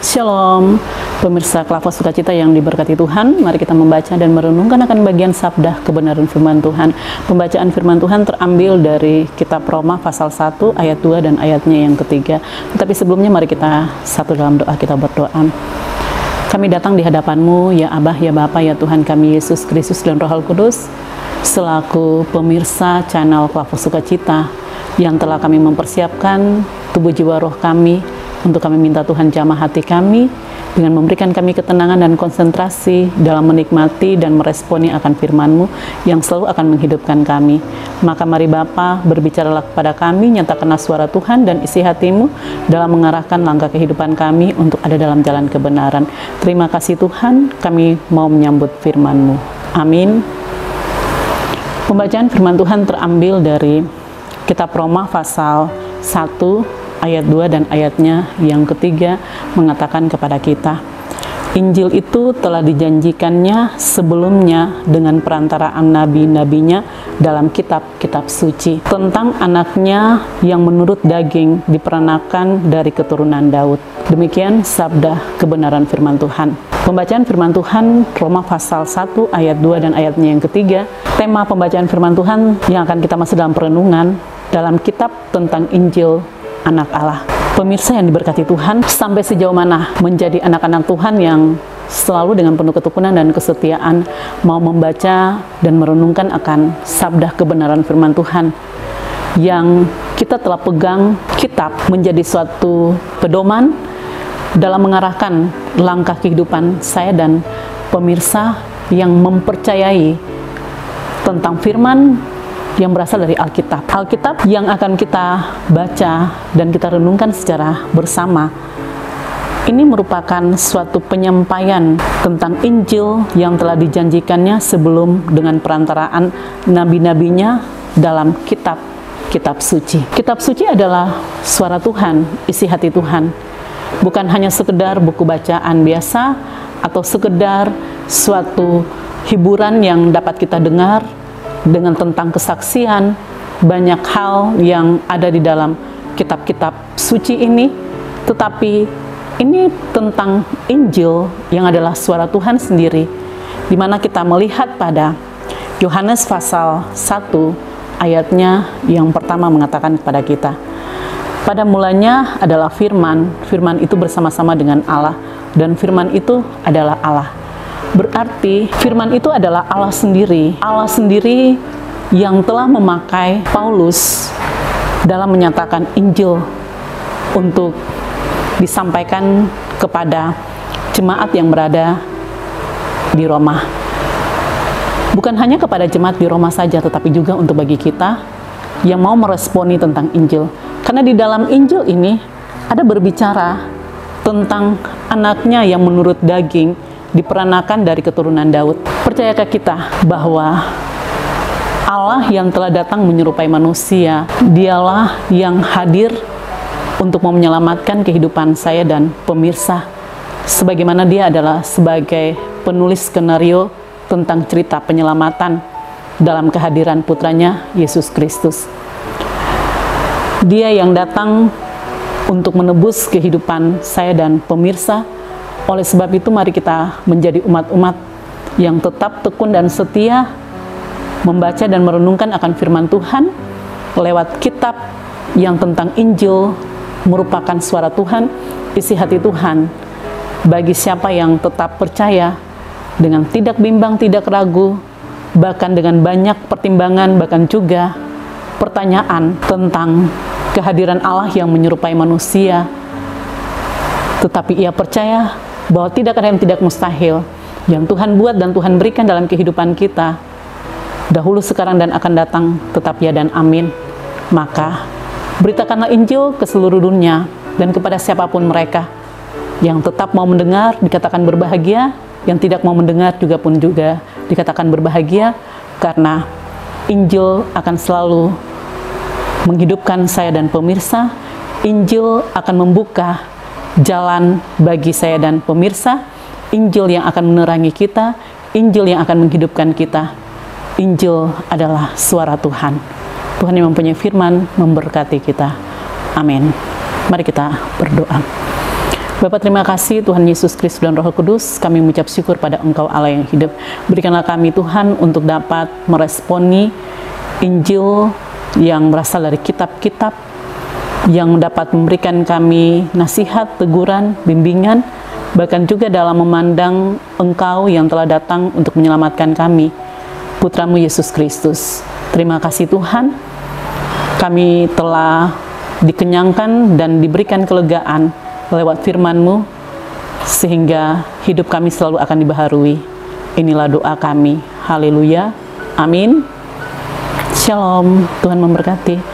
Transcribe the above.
Shalom, pemirsa Klava Sukacita yang diberkati Tuhan. Mari kita membaca dan merenungkan akan bagian sabda kebenaran firman Tuhan. Pembacaan firman Tuhan terambil dari kitab Roma pasal 1 ayat 2 dan ayatnya yang ketiga. Tetapi sebelumnya mari kita satu dalam doa, kita berdoa. Kami datang di hadapan-Mu, ya Abah, ya Bapa, ya Tuhan kami Yesus Kristus dan Roh Kudus, selaku pemirsa channel Klava Sukacita yang telah kami mempersiapkan tubuh jiwa roh kami, untuk kami minta Tuhan jamah hati kami dengan memberikan kami ketenangan dan konsentrasi dalam menikmati dan meresponi akan firman-Mu yang selalu akan menghidupkan kami. Maka mari Bapa, berbicaralah kepada kami, nyatakanlah suara Tuhan dan isi hati-Mu dalam mengarahkan langkah kehidupan kami untuk ada dalam jalan kebenaran. Terima kasih Tuhan, kami mau menyambut firman-Mu. Amin. Pembacaan firman Tuhan terambil dari kitab Roma pasal 1 ayat 2 dan ayatnya yang ketiga mengatakan kepada kita, Injil itu telah dijanjikannya sebelumnya dengan perantaraan nabi-nabinya dalam kitab-kitab suci tentang anaknya yang menurut daging diperanakan dari keturunan Daud. Demikian sabda kebenaran firman Tuhan. Pembacaan firman Tuhan Roma pasal 1 ayat 2 dan ayatnya yang ketiga. Tema pembacaan firman Tuhan yang akan kita masuk dalam perenungan dalam kitab tentang Injil anak Allah. Pemirsa yang diberkati Tuhan, sampai sejauh mana menjadi anak-anak Tuhan yang selalu dengan penuh ketekunan dan kesetiaan mau membaca dan merenungkan akan sabda kebenaran firman Tuhan yang kita telah pegang kitab menjadi suatu pedoman dalam mengarahkan langkah kehidupan saya dan pemirsa yang mempercayai tentang firman yang berasal dari Alkitab. Alkitab yang akan kita baca dan kita renungkan secara bersama. Ini merupakan suatu penyampaian tentang Injil yang telah dijanjikannya sebelum dengan perantaraan nabi-nabinya dalam kitab suci. Kitab suci adalah suara Tuhan, isi hati Tuhan. Bukan hanya sekedar buku bacaan biasa atau sekedar suatu hiburan yang dapat kita dengar dengan tentang kesaksian, banyak hal yang ada di dalam kitab-kitab suci ini, tetapi ini tentang Injil yang adalah suara Tuhan sendiri, di mana kita melihat pada Yohanes pasal 1 ayatnya yang pertama mengatakan kepada kita, pada mulanya adalah firman, firman itu bersama-sama dengan Allah, dan firman itu adalah Allah. Berarti firman itu adalah Allah sendiri yang telah memakai Paulus dalam menyatakan Injil untuk disampaikan kepada jemaat yang berada di Roma. Bukan hanya kepada jemaat di Roma saja, tetapi juga untuk bagi kita yang mau meresponi tentang Injil. Karena di dalam Injil ini ada berbicara tentang anaknya yang menurut daging diperanakan dari keturunan Daud. Percayakah kita bahwa Allah yang telah datang menyerupai manusia, dialah yang hadir untuk mau menyelamatkan kehidupan saya dan pemirsa, sebagaimana dia adalah sebagai penulis skenario tentang cerita penyelamatan dalam kehadiran putranya Yesus Kristus. Dia yang datang untuk menebus kehidupan saya dan pemirsa. Oleh sebab itu mari kita menjadi umat-umat yang tetap tekun dan setia membaca dan merenungkan akan firman Tuhan lewat kitab yang tentang Injil merupakan suara Tuhan, isi hati Tuhan bagi siapa yang tetap percaya dengan tidak bimbang, tidak ragu, bahkan dengan banyak pertimbangan, bahkan juga pertanyaan tentang kehadiran Allah yang menyerupai manusia, tetapi ia percaya bahwa tidak ada yang tidak mustahil yang Tuhan buat dan Tuhan berikan dalam kehidupan kita, dahulu, sekarang, dan akan datang, tetap ya dan amin. Maka beritakanlah Injil ke seluruh dunia dan kepada siapapun mereka yang tetap mau mendengar dikatakan berbahagia, yang tidak mau mendengar juga dikatakan berbahagia, karena Injil akan selalu menghidupkan saya dan pemirsa. Injil akan membuka jalan bagi saya dan pemirsa, Injil yang akan menerangi kita, Injil yang akan menghidupkan kita. Injil adalah suara Tuhan. Tuhan yang mempunyai firman memberkati kita. Amin. Mari kita berdoa. Bapa, terima kasih Tuhan Yesus Kristus dan Roh Kudus, kami mengucap syukur pada Engkau Allah yang hidup. Berikanlah kami Tuhan untuk dapat meresponi Injil yang berasal dari kitab-kitab, yang dapat memberikan kami nasihat, teguran, bimbingan, bahkan juga dalam memandang Engkau yang telah datang untuk menyelamatkan kami, Putramu Yesus Kristus. Terima kasih Tuhan, kami telah dikenyangkan dan diberikan kelegaan lewat firman-Mu, sehingga hidup kami selalu akan dibaharui. Inilah doa kami. Haleluya. Amin. Shalom. Tuhan memberkati.